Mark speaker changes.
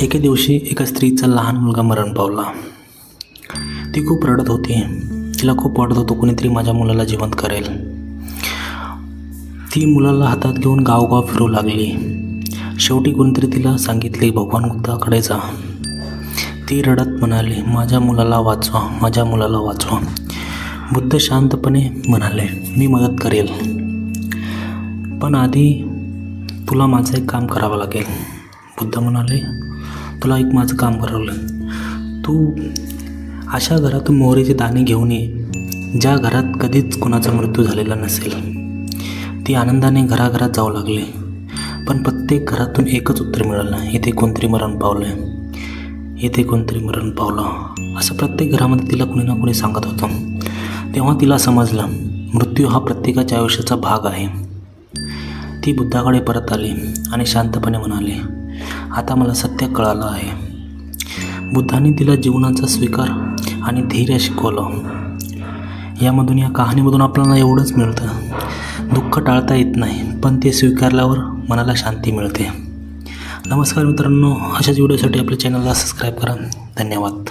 Speaker 1: एके दिवशी एका स्त्रीचा लहान मुलगा मरण पावला. ती खूप रडत होती. तिला खूप वाटत होतं कोणीतरी माझ्या मुलाला जिवंत करेल. ती मुलाला हातात घेऊन गावगाव फिरू लागली. शेवटी कोणीतरी तिला सांगितले, भगवान बुद्धाकडे जा. ती रडत म्हणाली, माझ्या मुलाला वाचवा, माझ्या मुलाला वाचवा. बुद्ध शांतपणे म्हणाले, मी मदत करेल, पण आधी तुला माझं एक काम करावं लागेल. बुद्ध म्हणाले, तुला एक माझं काम करावं. तू अशा घरातून मोहरीचे दाणे घेऊन ये ज्या घरात कधीच कोणाचा मृत्यू झालेला नसेल. ती आनंदाने घराघरात जाऊ लागली, पण प्रत्येक घरातून एकच उत्तर मिळालं, इथे कोणतरी मरण पावलं, इथे कोणतरी मरण पावलं. असं प्रत्येक घरामध्ये तिला कोणी ना कोणी सांगत होतं. तेव्हा तिला समजलं, मृत्यू हा प्रत्येकाच्या आयुष्याचा भाग आहे. ती बुद्धाकडे परत आली आणि शांतपणे म्हणाली, आता मला सत्य कळालं आहे. बुद्धाने तिला जीवनाचा स्वीकार आणि धैर्य शिकवलं. यामधून, या कहाणीमधून आपल्याला एवढंच मिळतं, दुःख टाळता येत नाही, पण ते स्वीकारल्यावर मनाला शांती मिळते. नमस्कार मित्रांनो, अशाच व्हिडिओसाठी आपल्या चॅनलला सबस्क्राईब करा. धन्यवाद.